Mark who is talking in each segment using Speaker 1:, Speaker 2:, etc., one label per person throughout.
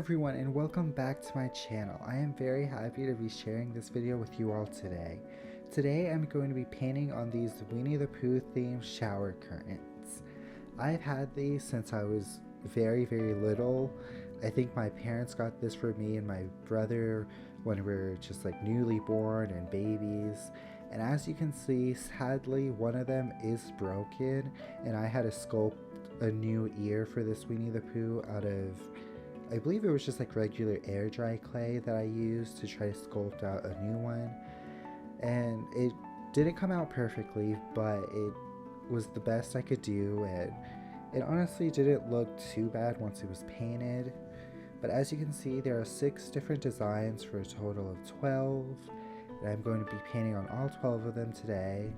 Speaker 1: everyone, and welcome back to my channel. I am very happy to be sharing this video with you all today. Today I'm going to be painting on these Winnie the Pooh themed shower curtains. I've had these since I was very little. I think my parents got this for me and my brother when we were just like newly born and babies. And as you can see, sadly one of them is broken, and I had to sculpt a new ear for this Winnie the Pooh out of, I believe it was just like regular air dry clay that I used to try to sculpt out a new one. And it didn't come out perfectly, but it was the best I could do, and it honestly didn't look too bad once it was painted. But as you can see, there are 6 different designs for a total of 12, and I'm going to be painting on all 12 of them today.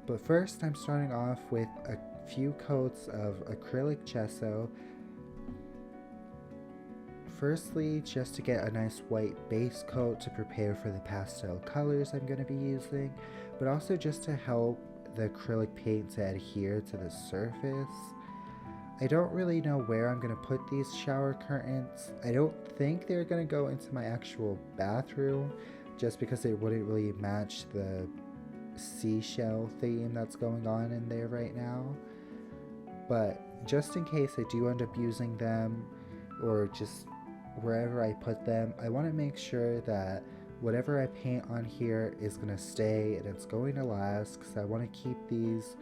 Speaker 1: But first I'm starting off with a few coats of acrylic gesso. Firstly, just to get a nice white base coat to prepare for the pastel colors I'm going to be using, but also just to help the acrylic paint to adhere to the surface. I don't really know where I'm going to put these shower curtains. I don't think they're going to go into my actual bathroom, just because it wouldn't really match the seashell theme that's going on in there right now. But just in case I do end up using them, or just wherever I put them, I want to make sure that whatever I paint on here is going to stay and it's going to last, because I want to keep these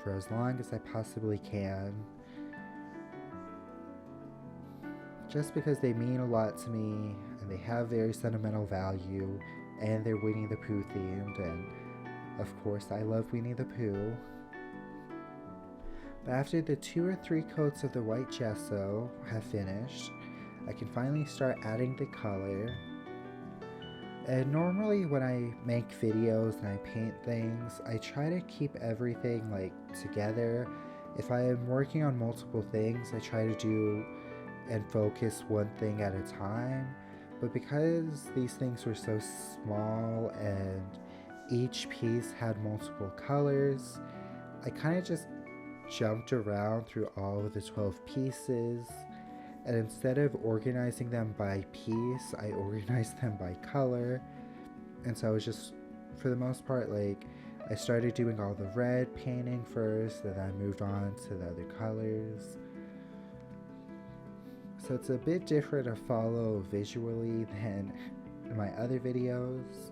Speaker 1: for as long as I possibly can. Just because they mean a lot to me, and they have very sentimental value, and they're Winnie the Pooh themed, and of course I love Winnie the Pooh. But after the 2 or 3 coats of the white gesso have finished, I can finally start adding the color. And normally when I make videos and I paint things, I try to keep everything like together. If I am working on multiple things, I try to do and focus one thing at a time. But because these things were so small and each piece had multiple colors, I kind of just jumped around through all of the 12 pieces. And instead of organizing them by piece, I organized them by color. And so I was just, for the most part, like, I started doing all the red painting first, and then I moved on to the other colors. So it's a bit different to follow visually than in my other videos.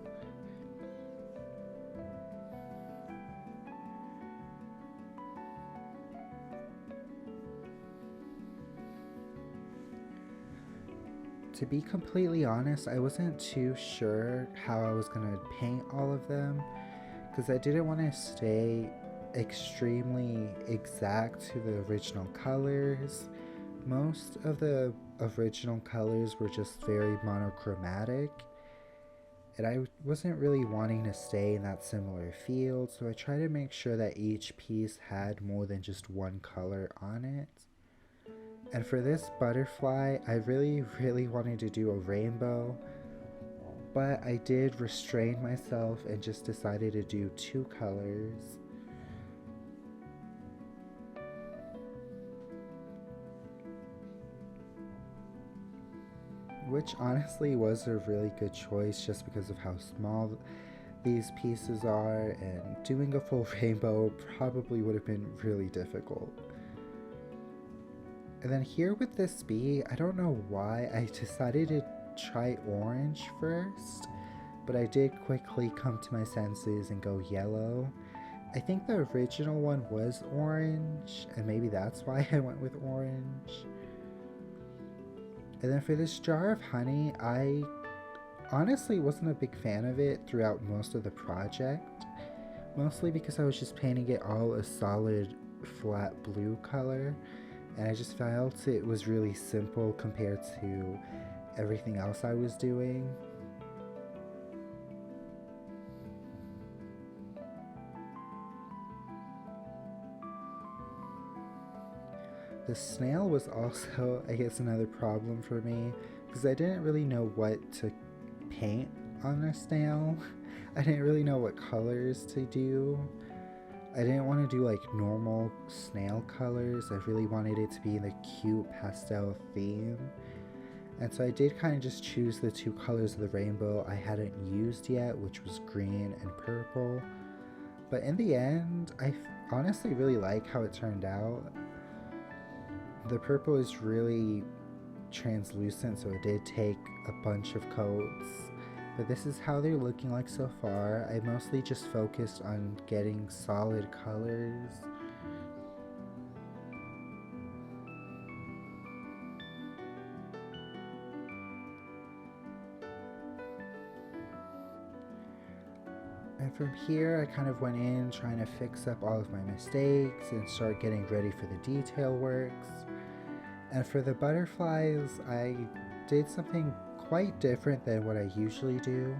Speaker 1: To be completely honest, I wasn't too sure how I was going to paint all of them, because I didn't want to stay extremely exact to the original colors. Most of the original colors were just very monochromatic, and I wasn't really wanting to stay in that similar field, so I tried to make sure that each piece had more than just one color on it. And for this butterfly, I really wanted to do a rainbow, but I did restrain myself and just decided to do 2 colors. Which honestly was a really good choice, just because of how small these pieces are, and doing a full rainbow probably would have been really difficult. And then here with this bee, I don't know why I decided to try orange first, but I did quickly come to my senses and go yellow. I think the original one was orange, and maybe that's why I went with orange. And then for this jar of honey, I honestly wasn't a big fan of it throughout most of the project, mostly because I was just painting it all a solid flat blue color. And I just felt it was really simple compared to everything else I was doing. The snail was also, I guess, another problem for me, because I didn't really know what to paint on a snail. I didn't really know what colors to do. I didn't want to do like normal snail colors. I really wanted it to be in the cute pastel theme. And so I did kind of just choose the two colors of the rainbow I hadn't used yet, which was green and purple. But in the end, I honestly really like how it turned out. The purple is really translucent, so it did take a bunch of coats. But this is how they're looking like so far. I mostly just focused on getting solid colors. And from here, I kind of went in trying to fix up all of my mistakes and start getting ready for the detail works. And for the butterflies, I did something quite different than what I usually do.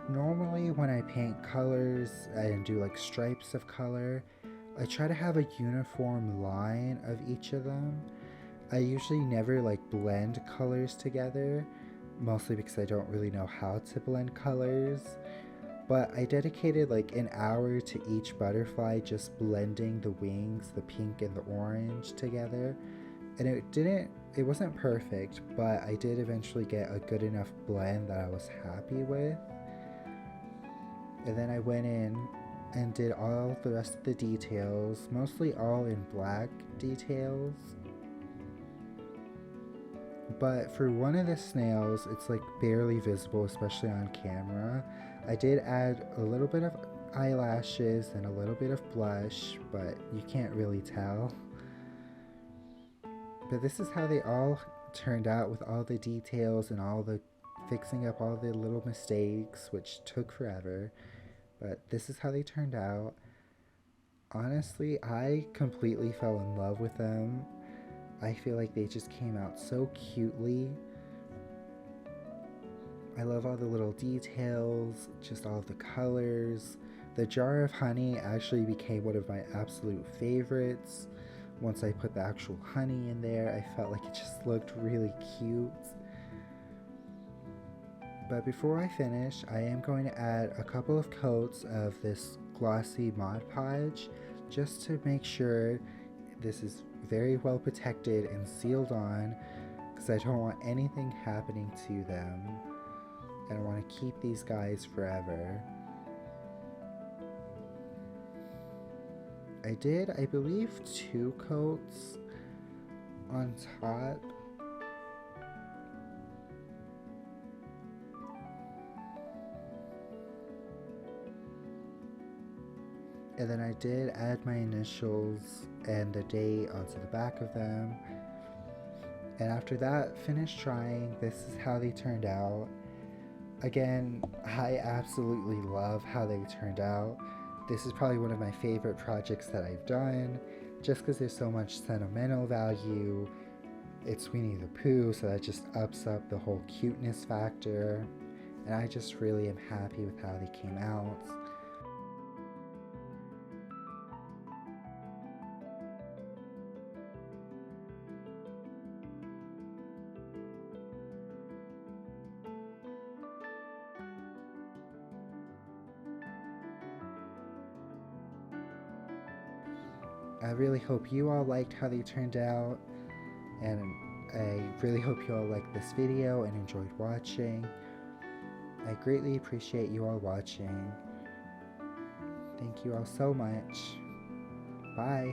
Speaker 1: Normally, when I paint colors and do like stripes of color, I try to have a uniform line of each of them. I usually never like blend colors together, mostly because I don't really know how to blend colors. But I dedicated like an hour to each butterfly, just blending the wings, the pink and the orange together. And it wasn't perfect, but I did eventually get a good enough blend that I was happy with. And then I went in and did all the rest of the details, mostly all in black details. But for one of the snails, it's like barely visible, especially on camera. I did add a little bit of eyelashes and a little bit of blush, but you can't really tell. But this is how they all turned out with all the details and all the fixing up all the little mistakes, which took forever. But this is how they turned out. Honestly, I completely fell in love with them. I feel like they just came out so cutely. I love all the little details, just all of the colors. The jar of honey actually became one of my absolute favorites. Once I put the actual honey in there, I felt like it just looked really cute. But before I finish, I am going to add a couple of coats of this glossy Mod Podge just to make sure this is very well protected and sealed on, because I don't want anything happening to them. And I want to keep these guys forever. I did, I believe, 2 coats on top. And then I did add my initials and the date onto the back of them. And after that, finished trying, this is how they turned out. Again, I absolutely love how they turned out. This is probably one of my favorite projects that I've done, just because there's so much sentimental value. It's Winnie the Pooh, so that just ups up the whole cuteness factor. And I just really am happy with how they came out. I really hope you all liked how they turned out, and I really hope you all liked this video and enjoyed watching. I greatly appreciate you all watching. Thank you all so much. Bye.